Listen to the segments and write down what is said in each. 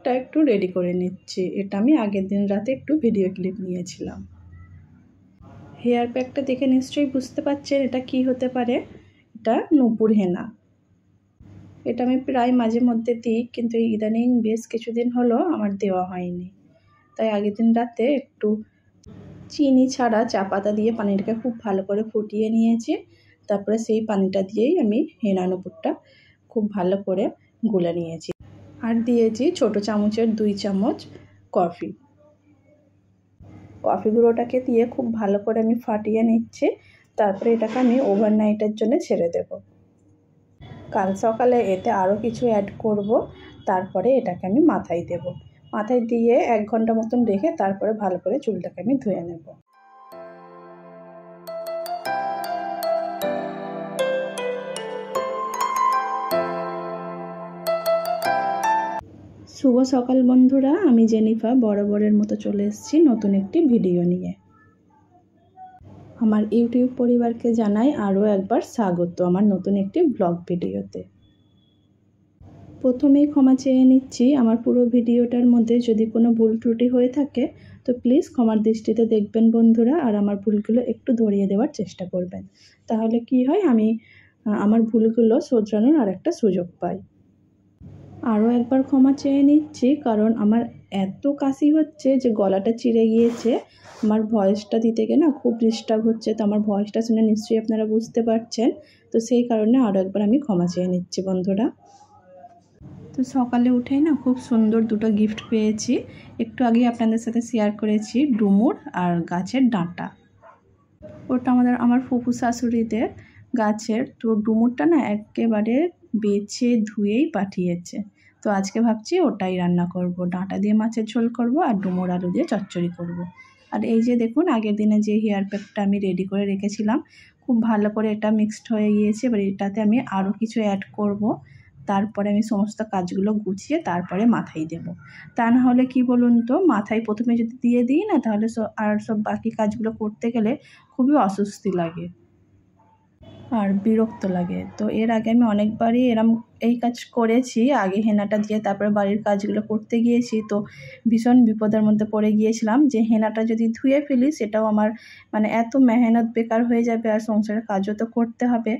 প্যাকটা একটু রেডি করে নিচ্ছি। এটা আমি আগের দিন রাতে একটু ভিডিও ক্লিপ নিয়েছিলাম। হেয়ার প্যাকটা দেখে নিশ্চয়ই বুঝতে পারছেন এটা কি হতে পারে। এটা নূপুর হেনা। এটা আমি প্রায় মাঝে মধ্যে দিই, কিন্তু এই ইদানিং বেশ কিছুদিন হলো আমার দেওয়া হয়নি। তাই আগের দিন রাতে একটু চিনি ছাড়া চা পাতা দিয়ে পানিটাকে খুব ভালো করে ফুটিয়ে নিয়েছি। তারপরে সেই পানিটা দিয়েই আমি হেনা নূপুরটা খুব ভালো করে গুলে নিয়েছি। আর দিয়েছি ছোটো চামচের 2 চামচ কফি গুঁড়োটাকে দিয়ে খুব ভালো করে আমি ফাটিয়ে নিচ্ছি। তারপরে এটাকে আমি ওভারনাইটের জন্য ছেড়ে দেব। কাল সকালে এতে আরও কিছু অ্যাড করব। তারপরে এটাকে আমি মাথায় দেব। মাথায় দিয়ে 1 ঘন্টা মতন রেখে তারপরে ভালো করে চুলটাকে আমি ধুয়ে নেব। শুভ সকাল বন্ধুরা, আমি জেনিফা বরাবরের মতো চলে এসেছি নতুন একটি ভিডিও নিয়ে। আমার ইউটিউব পরিবারকে জানাই আরও একবার স্বাগত আমার নতুন একটি ব্লগ ভিডিওতে। প্রথমেই ক্ষমা চেয়ে নিচ্ছি আমার পুরো ভিডিওটার মধ্যে যদি কোনো ভুল ত্রুটি হয়ে থাকে তো প্লিজ ক্ষমার দৃষ্টিতে দেখবেন বন্ধুরা, আর আমার ভুলগুলো একটু ধরিয়ে দেওয়ার চেষ্টা করবেন। তাহলে কি হয়, আমি আমার ভুলগুলো শোধরানোর আর একটা সুযোগ পাই। আরও একবার ক্ষমা চেয়ে নিচ্ছি, কারণ আমার এত কাশি হচ্ছে যে গলাটা চিড়ে গিয়েছে। আমার ভয়েসটা দিতে গিয়ে না খুব ডিস্টার্ব হচ্ছে, তো আমার ভয়েসটা শুনে নিশ্চয়ই আপনারা বুঝতে পারছেন। তো সেই কারণে আরও একবার আমি ক্ষমা চেয়ে নিচ্ছি বন্ধুরা। তো সকালে উঠেই না খুব সুন্দর 2টো গিফট পেয়েছি। একটু আগে আপনাদের সাথে শেয়ার করেছি ডুমুর আর গাছের ডাঁটা। ওটা আমার ফুফু শাশুড়িদের গাছের। তো ডুমুরটা না একেবারে বেছে ধুয়েই পাঠিয়েছে। তো আজকে ভাবছি ওটাই রান্না করব। ডাঁটা দিয়ে মাছের ঝোল করব আর ডুমুর আলু দিয়ে চচ্চড়ি করব। আর এই যে দেখুন আগের দিনে যে হেয়ার প্যাকটা আমি রেডি করে রেখেছিলাম, খুব ভালো করে এটা মিক্সড হয়ে গিয়েছে। এবার এটাতে আমি আরও কিছু অ্যাড করব। তারপরে আমি সমস্ত কাজগুলো গুছিয়ে তারপরে মাথায় দেব। তা না হলে কি বলুন তো, মাথায় প্রথমে যদি দিয়ে দিই না তাহলে সব বাকি কাজগুলো করতে গেলে খুবই অস্বস্তি লাগে আর বিরক্ত লাগে। তো এর আগে আমি অনেকবারই এই কাজ করেছি, আগে হেনাটা দিয়ে তারপরে বাড়ির কাজগুলো করতে গিয়েছি। তো ভীষণ বিপদের মধ্যে পড়ে গিয়েছিলাম যে হেনাটা যদি ধুয়ে ফেলি সেটাও আমার এত মেহনত বেকার হয়ে যাবে, আর সংসারের কাজও তো করতে হবে।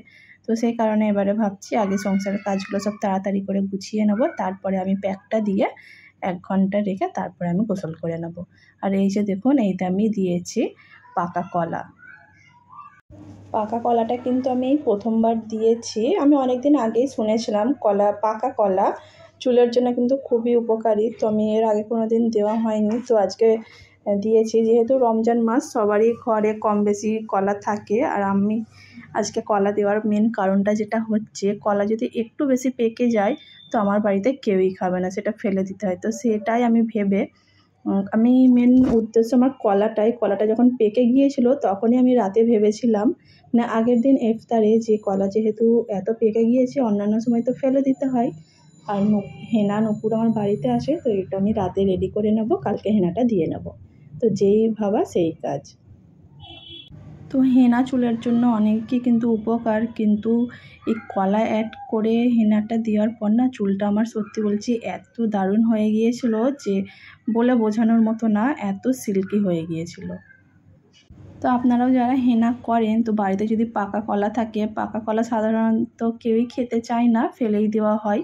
তো সেই কারণে এবারে ভাবছি আগে সংসারের কাজগুলো সব তাড়াতাড়ি করে গুছিয়ে নেব, তারপরে আমি প্যাকটা দিয়ে 1 ঘন্টা রেখে তারপরে আমি গোসল করে নেব। আর এই যে দেখুন এইটা আমি দিয়েছি পাকা কলা। পাকা কলাটা কিন্তু আমি এই প্রথমবার দিয়েছি। আমি অনেক দিন আগেই শুনেছিলাম পাকা কলা চুলের জন্য কিন্তু খুবই উপকারী। তো আমি এর আগে কোনো দিন দেওয়া হয়নি, তো আজকে দিয়েছি। যেহেতু রমজান মাস সবারই ঘরে কম বেশি কলা থাকে, আর আমি আজকে কলা দেওয়ার মেন কারণটা যেটা হচ্ছে, কলা যদি একটু বেশি পেকে যায় তো আমার বাড়িতে কেউই খাবে না, সেটা ফেলে দিতে হয়। তো সেটাই আমি ভেবে আমি মেন উদ্দেশ্য আমার কলাটা যখন পেকে গিয়েছিল তখনই আমি রাতে ভেবেছিলাম আগের দিন ইফতারে যে কলা যেহেতু এত পেকে গিয়েছে অন্যান্য সময় তো ফেলে দিতে হয়, আর হেনা নূপুর আমার বাড়িতে আসে, তো এটা আমি রাতে রেডি করে নেব, কালকে হেনাটা দিয়ে নেব। তো যেই ভাবা সেই কাজ। তো হেনা চুলের জন্য অনেকই কিন্তু উপকার, কিন্তু এই কলা অ্যাড করে হেনাটা দেওয়ার পর না চুলটা আমার সত্যি বলছি এত দারুণ হয়ে গিয়েছিল যে বলে বোঝানোর মতো না, এত সিল্কি হয়ে গিয়েছিল। তো আপনারাও যারা হেনা করেন তো বাড়িতে যদি পাকা কলা থাকে, পাকা কলা সাধারণত কেউই খেতে চায় না, ফেলেই দেওয়া হয়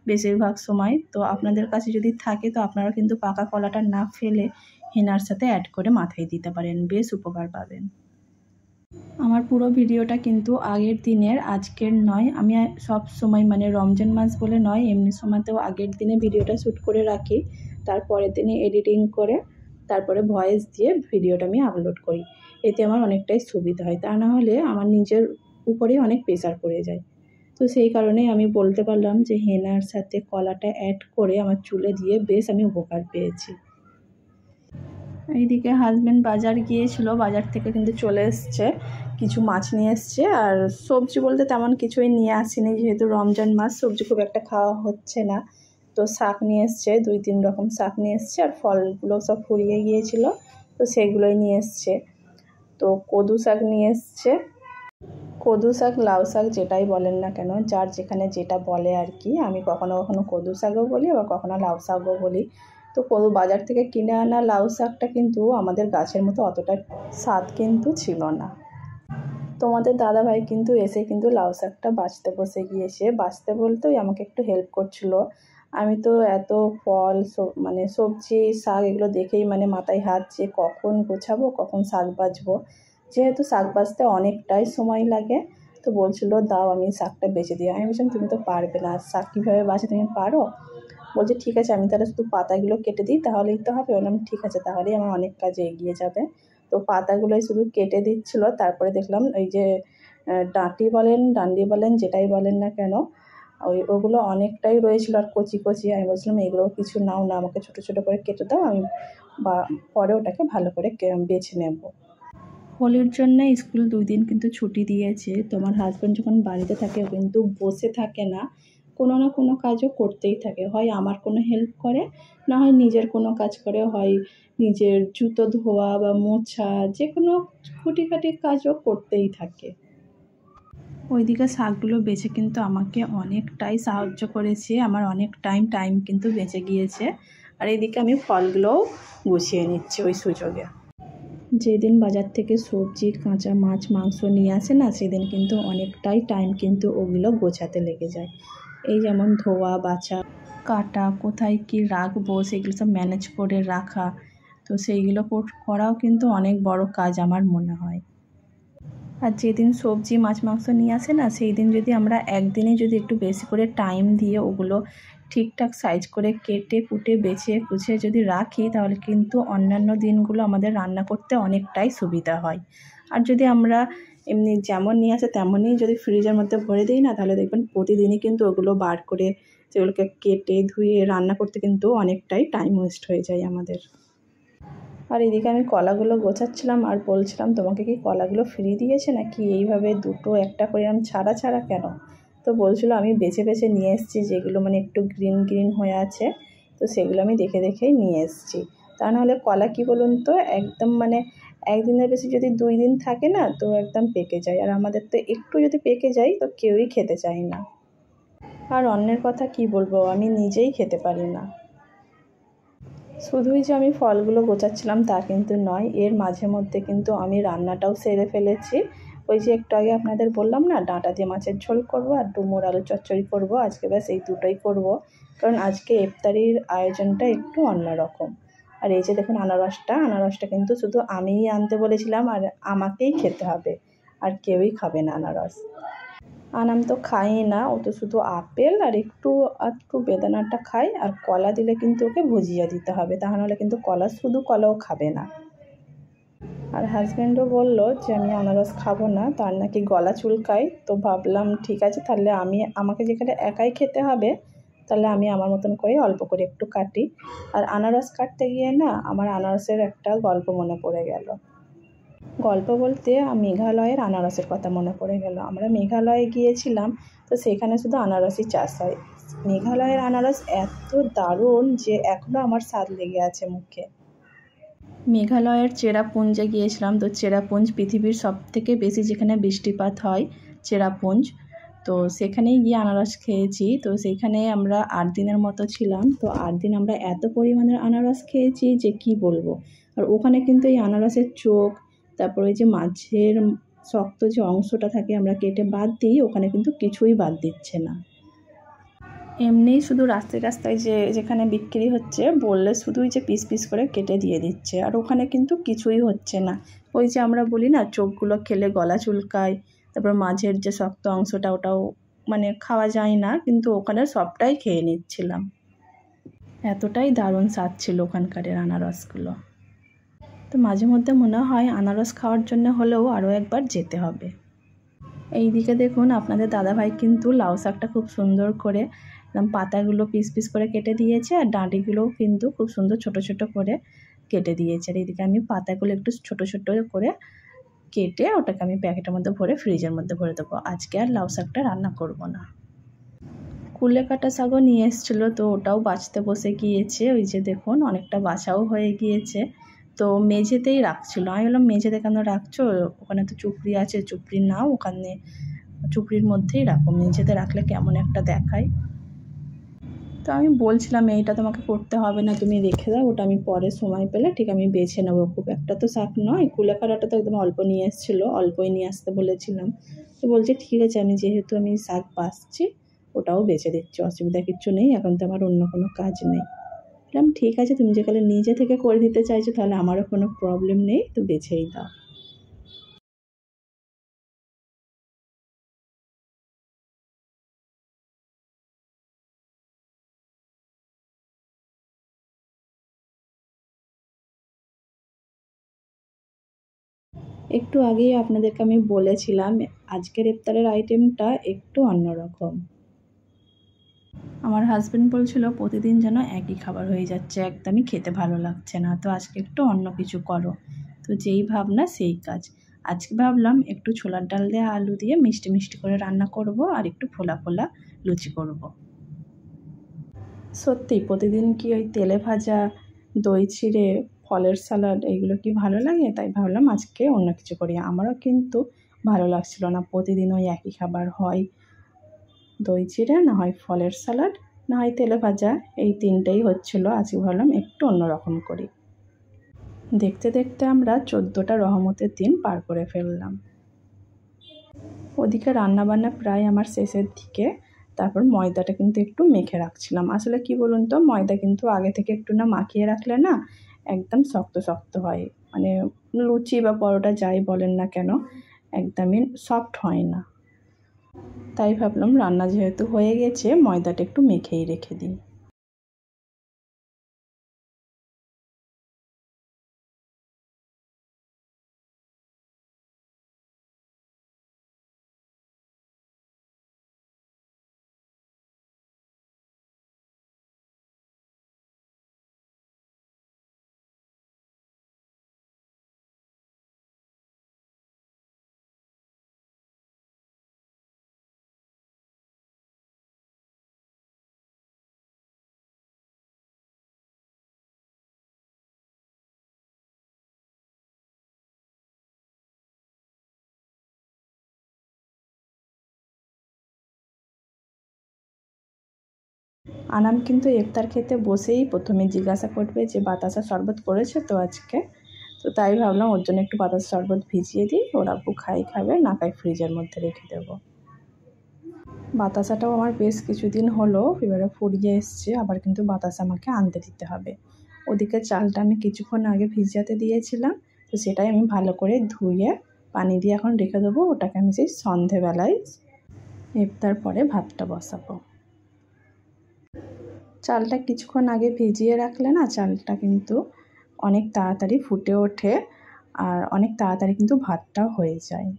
বেশিরভাগ সময়। তো আপনাদের কাছে যদি থাকে তো আপনারা কিন্তু পাকা কলাটা না ফেলে হেনার সাথে অ্যাড করে মাথায় দিতে পারেন, বেশ উপকার পাবেন। আমার পুরো ভিডিওটা কিন্তু আগের দিনের, আজকের নয়। আমি সব সময় রমজান মাস বলে নয়, এমনি সময়তেও আগের দিনে ভিডিওটা শ্যুট করে রাখি, তারপরের দিনে এডিটিং করে তারপরে ভয়েস দিয়ে ভিডিওটা আমি আপলোড করি। এতে আমার অনেকটাই সুবিধা হয়, তা না হলে আমার নিজের উপরেই অনেক প্রেশার পড়ে যায়। তো সেই কারণেই আমি বলতে পারলাম যে হেনার সাথে কলাটা অ্যাড করে আমার চুলে দিয়ে বেশ আমি উপকার পেয়েছি। এইদিকে হাজব্যান্ড বাজার গিয়েছিল, বাজার থেকে কিন্তু চলে এসছে, কিছু মাছ নিয়ে এসছে। আর সবজি বলতে তেমন কিছুই নিয়ে আসেনি, যেহেতু রমজান মাস সবজি খুব একটা খাওয়া হচ্ছে না। তো শাক নিয়ে এসছে, 2-3 রকম শাক নিয়ে এসছে, আর ফলগুলো সব ফুরিয়ে গিয়েছিল তো সেগুলোই নিয়ে এসছে। তো কদু শাক নিয়ে এসছে, কদু শাক, লাউ শাক যেটাই বলেন না কেন, যার যেখানে যেটা বলে আর কি। আমি কখনো কখনো কদু শাকও বলি, আবার কখনো লাউ শাকও বলি। তো কদু বাজার থেকে কিনে আনা লাউ শাকটা কিন্তু আমাদের গাছের মতো অতটা স্বাদ কিন্তু ছিল না। তোমাদের দাদাভাই কিন্তু এসে কিন্তু লাউ শাকটা বাছতে বসে গিয়েছে। বাছতে বলতে আমাকে একটু হেল্প করছিল। আমি তো এত ফল মানে সবজি শাক এগুলো দেখেই মানে মাথায় হাত যে কখন গোছাবো, কখন শাক বাছবো। যেহেতু শাক বাছতে অনেকটাই সময় লাগে, তো বলছিল দাও আমি শাকটা বেছে দিই। আমি বলছিলাম তুমি তো পারবে না, শাক কীভাবে বাছে তুমি পারো? বলছে ঠিক আছে আমি তাহলে শুধু পাতাগুলো কেটে দিই, তাহলেই তো হবে। বললাম ঠিক আছে, তাহলেই আমার অনেক কাজে এগিয়ে যাবে। তো পাতাগুলোই শুধু কেটে দিচ্ছিল। তারপরে দেখলাম ওই যে ডাঁটি বলেন ডান্ডি বলেন যেটাই বলেন না কেন, ওগুলো অনেকটাই রয়েছিল আর কচি কচি। আমি বলছিলাম এগুলোও কিছু নাও না, আমাকে ছোটো ছোটো করে কেটে দাও, আমি পরে ওটাকে ভালো করে বেছে নেব। হোলির জন্য স্কুল 2 দিন কিন্তু ছুটি দিয়েছে। তোমার হাজব্যান্ড যখন বাড়িতে থাকে ও কিন্তু বসে থাকে না, কোনো না কোনো কাজও করতেই থাকে। হয় আমার কোনো হেল্প করে, না হয় নিজের কোনো কাজ করে, হয় নিজের জুতো ধোয়া বা মোছা, যে কোনো খুঁটিখাটি কাজও করতেই থাকে। ওইদিকে শাকগুলো বেছে কিন্তু আমাকে অনেকটাই সাহায্য করেছে, আমার অনেক টাইম কিন্তু বেঁচে গিয়েছে। আর এইদিকে আমি ফলগুলোও গুছিয়ে নিচ্ছি ওই সুযোগে। যেদিন বাজার থেকে সবজি, কাঁচা মাছ, মাংস নিয়ে আসে না, সেদিন কিন্তু অনেকটাই টাইম কিন্তু ওগুলো গোছাতে লেগে যায়। এই যেমন ধোয়া, বাছা, কাটা, কোথায় কি রাখবো সেগুলো সব ম্যানেজ করে রাখা, তো সেইগুলো করাও কিন্তু অনেক বড় কাজ আমার মনে হয়। আর যেদিন সবজি, মাছ, মাংস নিয়ে আসে না, সেই দিন যদি আমরা একদিনে যদি একটু বেশি করে টাইম দিয়ে ওগুলো ঠিকঠাক সাইজ করে কেটে কুটে বেছে কুচে যদি রাখি, তাহলে কিন্তু অন্যান্য দিনগুলো আমাদের রান্না করতে অনেকটাই সুবিধা হয়। আর যদি আমরা এমনি যেমন নিয়ে আসে তেমনই যদি ফ্রিজের মধ্যে ভরে দিই না, তাহলে দেখবেন প্রতিদিনই কিন্তু ওগুলো বার করে সেগুলোকে কেটে ধুয়ে রান্না করতে কিন্তু অনেকটাই টাইম ওয়েস্ট হয়ে যায় আমাদের। আর এদিকে আমি কলাগুলো গোছাচ্ছিলাম আর বলছিলাম তোমাকে কি কলাগুলো ফ্রি দিয়েছে নাকি এইভাবে দুটো একটা করে এরকম ছাড়া ছাড়া কেন? তো বলছিল আমি বেছে বেছে নিয়ে এসেছি, যেগুলো মানে একটু গ্রিন হয়ে আছে, তো সেগুলো আমি দেখে দেখেই নিয়ে এসেছি। তা নাহলে কলা কি বলুন তো, একদম মানে একদিনের বেশি যদি 2 দিন থাকে না, তো একদম পেকে যায়। আর আমাদের তো একটু যদি পেকে যায় তো কেউই খেতে চায় না। আর অন্যের কথা কি বলবো, আমি নিজেই খেতে পারি না। শুধুই যে আমি ফলগুলো গোছাচ্ছিলাম তা কিন্তু নয়, এর মাঝে মধ্যে কিন্তু আমি রান্নাটাও সেরে ফেলেছি। ওই যে একটু আগে আপনাদের বললাম না, ডাঁটা দিয়ে মাছের ঝোল করব আর ডুমুর আলু চচ্চড়ি করব। আজকে ব্যাস এই দুটোই করব, কারণ আজকে ইফতারির আয়োজনটা একটু অন্যরকম। আর এই যে দেখুন আনারসটা কিন্তু শুধু আমিই আনতে বলেছিলাম, আর আমাকেই খেতে হবে, আর কেউই খাবে না আনারস। আনাম তো খাই না, ও তো শুধু আপেল আর একটু বেদানাটা খায়। আর কলা দিলে কিন্তু ওকে ভুজিয়া দিতে হবে, তা নাহলে কিন্তু শুধু কলাও খাবে না। আর হাজব্যান্ডও বললো যে আমি আনারস খাবো না, তার নাকি গলা চুলকায়। তো ভাবলাম ঠিক আছে, তাহলে আমাকে যেখানে একাই খেতে হবে, তাহলে আমি আমার মতন করে অল্প করে একটু কাটি। আর আনারস কাটতে গিয়ে না আমার আনারসের একটা গল্প মনে পড়ে গেল। গল্প বলতে মেঘালয়ের আনারসের কথা মনে পড়ে গেল। আমরা মেঘালয়ে গিয়েছিলাম, তো সেখানে শুধু আনারসই চাষ হয়। মেঘালয়ের আনারস এত দারুণ যে এখনও আমার স্বাদ লেগে আছে মুখে। মেঘালয়ের চেরাপুঞ্জে গিয়েছিলাম। তো চেরাপুঞ্জ পৃথিবীর সবথেকে বেশি যেখানে বৃষ্টিপাত হয়, চেরাপুঞ্জ। তো সেখানেই গিয়ে আনারস খেয়েছি। তো সেইখানে আমরা 8 দিনের মতো ছিলাম। তো 8 দিন আমরা এত পরিমাণের আনারস খেয়েছি যে কি বলবো। আর ওখানে কিন্তু এই আনারসের চোখ, তারপরে ওই যে মাঝের শক্ত যে অংশটা থাকে আমরা কেটে বাদ দিই, ওখানে কিন্তু কিছুই বাদ দিচ্ছে না। এমনিই শুধু রাস্তায় যেখানে বিক্রি হচ্ছে বললে শুধুই যে পিস করে কেটে দিয়ে দিচ্ছে, আর ওখানে কিন্তু কিছুই হচ্ছে না। ওই যে আমরা বলি না চোখগুলো খেলে গলা চুলকায়, তারপর মাঝের যে শক্ত অংশটা ওটাও মানে খাওয়া যায় না, কিন্তু ওখানে সবটাই খেয়ে নিচ্ছিলাম। এতটাই দারুণ স্বাদ ছিল ওখানকারের আনারসগুলো। তো মাঝে মধ্যে মনে হয় আনারস খাওয়ার জন্য হলেও আরও একবার যেতে হবে। এই দিকে দেখুন আপনাদের দাদাভাই কিন্তু লাউ শাকটা খুব সুন্দর করে একদম পাতাগুলো পিস করে কেটে দিয়েছে, আর ডাঁটিগুলোও কিন্তু খুব সুন্দর ছোট করে কেটে দিয়েছে। আর এইদিকে আমি পাতাগুলো একটু ছোট করে কেটে ওটাকে আমি প্যাকেটের মধ্যে ভরে ফ্রিজের মধ্যে ভরে দেবো। আজকে আর লাউ শাকটা রান্না করব না। কুলে কাটা শাকও নিয়ে এসেছিলো, তো ওটাও বাছতে বসে গিয়েছে। ওই যে দেখুন অনেকটা বাছাও হয়ে গিয়েছে। তো মেঝেতেই রাখছিল। আমি বললাম মেঝেতে কেন রাখছো, ওখানে তো চুপড়ি আছে, চুপড়ি নাও, ওখানে চুপড়ির মধ্যেই রাখো, মেঝেতে রাখলে কেমন একটা দেখায়। তো আমি বলছিলাম এইটা তোমাকে করতে হবে না, তুমি রেখে দাও, ওটা আমি পরে সময় পেলে ঠিক আমি বেছে নেবো। খুব একটা তো শাক নয়, কুলেখাড়াটা তো একদম অল্প নিয়ে এসেছিলো, অল্পই নিয়ে আসতে বলেছিলাম। তো বলছে ঠিক আছে, আমি যেহেতু আমি শাক বাছছি ওটাও বেছে দিচ্ছি, অসুবিধা কিচ্ছু নেই, এখন তো আমার অন্য কোনো কাজ নেই। বললাম ঠিক আছে, তুমি যেখানে নিজে থেকে করে দিতে চাইছো তাহলে আমারও কোনো প্রবলেম নেই, তো বেছেই দাও। একটু আগেই আপনাদেরকে আমি বলেছিলাম আজকের ইফতারের আইটেমটা একটু অন্যরকম। আমার হাজব্যান্ড বলছিল প্রতিদিন যেন একই খাবার হয়ে যাচ্ছে, একদমই খেতে ভালো লাগছে না, তো আজকে একটু অন্য কিছু করো। তো যেই ভাবনা সেই কাজ। আজকে ভাবলাম একটু ছোলার ডাল দিয়ে আলু দিয়ে মিষ্টি মিষ্টি করে রান্না করব, আর একটু ফোলা ফোলা লুচি করব। সত্যি প্রতিদিন কি ওই তেলে ভাজা, দই চিড়ে, ফলের স্যালাড এইগুলো কি ভালো লাগে? তাই ভাবলাম আজকে অন্য কিছু করি। আমারও কিন্তু ভালো লাগছিল না, প্রতিদিন ওই একই খাবার, হয় দই চিড়ে, না হয় ফলের স্যালাড, না হয় তেলে ভাজা, এই তিনটেই হচ্ছিলো। আজকে ভাবলাম একটু অন্যরকম করি। দেখতে দেখতে আমরা 14টা রহমতের দিন পার করে ফেললাম। ওদিকে রান্নাবান্না প্রায় আমার শেষের দিকে। তারপর ময়দাটা কিন্তু একটু মেখে রাখছিলাম। আসলে কি বলুন তো, ময়দা কিন্তু আগে থেকে একটু না মাখিয়ে রাখলে না একদম শক্ত শক্ত হয়, মানে লুচি বা পরোটা যাই বলেন না কেন একদমই সফট হয় না। তাই ভাবলাম রান্না যেহেতু হয়ে গেছে ময়দাটা একটু মেখেই রেখে দিই। আনাম কিন্তু ইফতার খেতে বসেই প্রথমে জিজ্ঞাসা করবে যে বাতাসা শরবত করেছে তো আজকে। তো তাই ভাবলাম ওর জন্য একটু বাতাসা শরবত ভিজিয়ে দিই, ওর আব্বু খাবে, না খাই ফ্রিজের মধ্যে রেখে দেবো। বাতাসাটাও আমার বেশ কিছুদিন হলো এবারে ফুরিয়ে এসছে, আবার কিন্তু বাতাসা আমাকে আনতে দিতে হবে। ওদিকে চালটা আমি কিছুক্ষণ আগে ভিজাতে দিয়েছিলাম, তো সেটাই আমি ভালো করে ধুয়ে পানি দিয়ে এখন রেখে দেবো। ওটাকে আমি সেই সন্ধেবেলায় ইফতার পরে ভাতটা বসাবো। চালটা কিছুক্ষণ আগে ভিজিয়ে রাখলে না চালটা কিন্তু অনেক তাড়াতাড়ি ফুটে ওঠে, আর অনেক তাড়াতাড়ি কিন্তু ভাতটাও হয়ে যায়।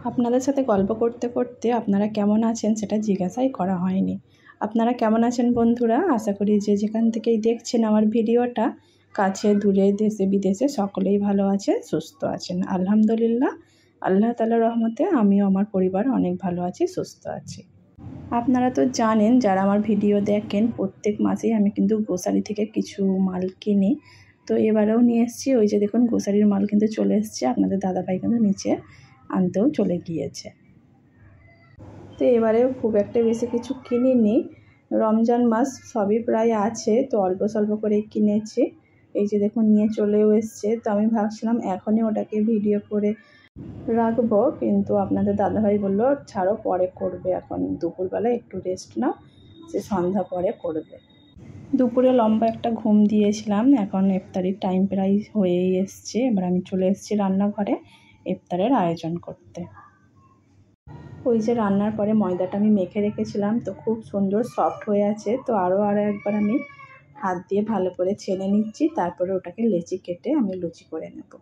আপনাদের সাথে গল্প করতে করতে আপনারা কেমন আছেন সেটা জিজ্ঞাসাই করা হয়নি। আপনারা কেমন আছেন বন্ধুরা? আশা করি যে যেখান থেকেই দেখছেন আমার ভিডিওটা, কাছে দূরে দেশে বিদেশে সকলেই ভালো আছে, সুস্থ আছেন। আলহামদুলিল্লাহ, আল্লাহ তাআলার রহমতে আমিও আমার পরিবার অনেক ভালো আছি, সুস্থ আছি। আপনারা তো জানেন, যারা আমার ভিডিও দেখেন, প্রত্যেক মাসেই আমি কিন্তু গ্রোসারি থেকে কিছু মাল কিনি। তো এবারেও নিয়ে এসেছি, ওই যে দেখুন গ্রোসারির মাল কিন্তু চলে এসছে, আপনাদের দাদাভাই কিন্তু নিচে আনতেও চলে গিয়েছে। তো এবারেও খুব একটা বেশি কিছু কিনিনি, রমজান মাস সবই প্রায় আছে, তো অল্প স্বল্প করেই কিনেছি। এই যে দেখুন নিয়ে চলেও এসছে, তো আমি ভাবছিলাম এখনই ওটাকে ভিডিও করে রাখবো, কিন্তু আপনাদের দাদাভাই বললো ছাড়ো পরে করবে, এখন দুপুরবেলা একটু রেস্ট নাও, সে সন্ধ্যা পরে করবে। দুপুরে লম্বা একটা ঘুম দিয়েছিলাম, এখন ইফতারির টাইম প্রায় হয়েই এসছে, এবার আমি চলে এসেছি রান্নাঘরে ইফতারের আয়োজন করতে। ওই যে রান্নার পরে ময়দাটা আমি মেখে রেখেছিলাম, তো খুব সুন্দর সফট হয়ে আছে, তো আরও একবার আমি হাত দিয়ে ভালো করে ছেনে নিচ্ছি, তারপরে ওটাকে লেচি কেটে আমি লুচি করে নেব।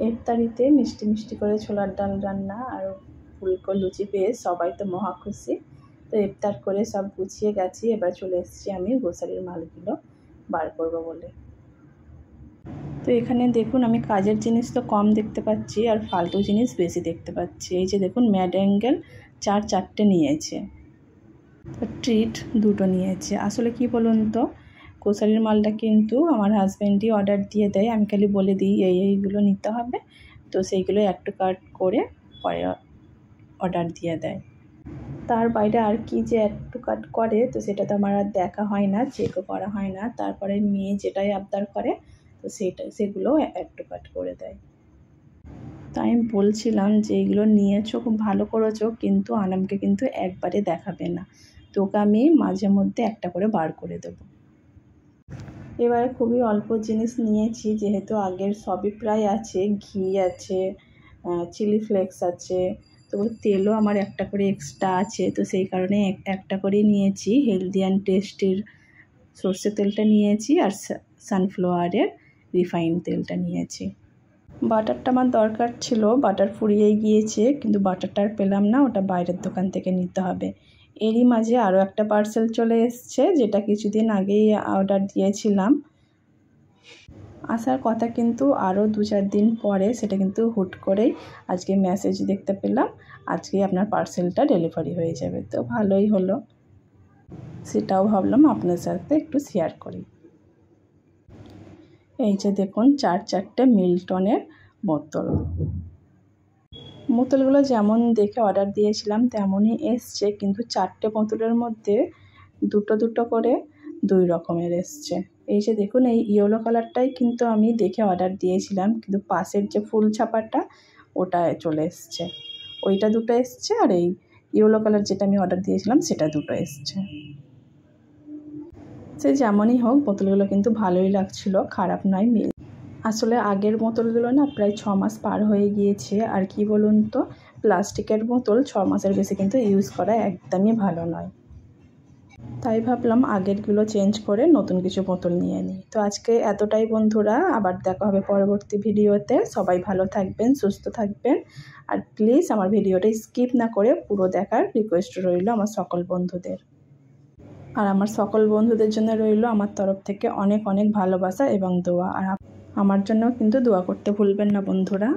ইফতারিতে মিষ্টি মিষ্টি করে ছোলার ডাল রান্না আর ফুলকো লুচি পেয়ে সবাই তো মহা খুশি। তো ইফতার করে সব গুছিয়ে গেছি, এবার চলে এসেছি আমি গ্রোসারির মালগুলো বার করব বলে। তো এখানে দেখুন আমি কাজের জিনিস তো কম দেখতে পাচ্ছি আর ফালতু জিনিস বেশি দেখতে পাচ্ছি। এই যে দেখুন ম্যাড অ্যাঙ্গেল 4 নিয়েছে, ট্রিট 2 নিয়েছে। আসলে কি বলুন তো, গ্রোসারির মালটা কিন্তু আমার হাজব্যান্ডই অর্ডার দিয়ে দেয়, আমি খালি বলে দিই এইগুলো নিতে হবে, তো সেইগুলো অ্যাড টু কার্ট করে পরে অর্ডার দিয়ে দেয়। তার বাইরে আর কি যে অ্যাড টু কার্ট করে তো সেটা তো আমার আর দেখা হয় না, চেকও করা হয় না। তারপরে মেয়ে যেটাই আবদার করে তো সেগুলো অ্যাড টু কার্ট করে দেয়। তাই আমি বলছিলাম যে এইগুলো নিয়েছো খুব ভালো করেছো, কিন্তু আনামকে কিন্তু একবারে দেখাবে না, তোকে আমি মাঝে মধ্যে একটা করে বার করে দেবো। এবারে খুবই অল্প জিনিস নিয়েছি, যেহেতু আগের সবই প্রায় আছে, ঘি আছে, চিলি ফ্লেক্স আছে, তো তেলও আমার একটা করে এক্সট্রা আছে, তো সেই কারণে একটা করেই নিয়েছি। হেলদি অ্যান্ড টেস্টির সর্ষের তেলটা নিয়েছি আর সানফ্লাওয়ারের রিফাইন তেলটা নিয়েছি। বাটারটা আমার দরকার ছিল, বাটার ফুরিয়ে গিয়েছে, কিন্তু বাটারটা আর পেলাম না, ওটা বাইরের দোকান থেকে নিতে হবে। এরই মাঝে আরও একটা পার্সেল চলে এসছে, যেটা কিছুদিন আগেই অর্ডার দিয়েছিলাম, আসার কথা কিন্তু আরও 2-4 দিন পরে, সেটা কিন্তু হুট করেই আজকে মেসেজ দেখতে পেলাম আজকেই আপনার পার্সেলটা ডেলিভারি হয়ে যাবে। তো ভালোই হলো, সেটাও ভাবলাম আপনার সাথে একটু শেয়ার করি। এই যে দেখুন 4 মিল্টনের বোতলগুলো যেমন দেখে অর্ডার দিয়েছিলাম তেমনই এসছে, কিন্তু 4টে বোতলের মধ্যে 2 করে 2 রকমের এসছে। এই যে দেখুন এই ইয়েলো কালারটাই কিন্তু আমি দেখে অর্ডার দিয়েছিলাম, কিন্তু পাশের যে ফুল ছাপাটা ওটা চলে এসছে, ওইটা 2 এসছে, আর এই ইয়েলো কালার যেটা আমি অর্ডার দিয়েছিলাম সেটা 2 এসছে। সে যেমনই হোক বোতলগুলো কিন্তু ভালোই লাগছিল, খারাপ নয়। আসলে আগের বোতলগুলো না প্রায় 6 মাস পার হয়ে গিয়েছে, আর কি বলুন তো, প্লাস্টিকের বোতল 6 মাসের বেশি কিন্তু ইউজ করা একদমই ভালো নয়। তাই ভাবলাম আগেরগুলো চেঞ্জ করে নতুন কিছু বোতল নিয়ে নিই। তো আজকে এতটাই বন্ধুরা, আবার দেখা হবে পরবর্তী ভিডিওতে। সবাই ভালো থাকবেন, সুস্থ থাকবেন, আর প্লিজ আমার ভিডিওটা স্কিপ না করে পুরো দেখার রিকোয়েস্ট রইল আমার সকল বন্ধুদের। আর আমার সকল বন্ধুদের জন্য রইল আমার তরফ থেকে অনেক অনেক ভালোবাসা এবং দোয়া, আর আমার জন্য কিন্তু দোয়া করতে ভুলবেন না বন্ধুরা।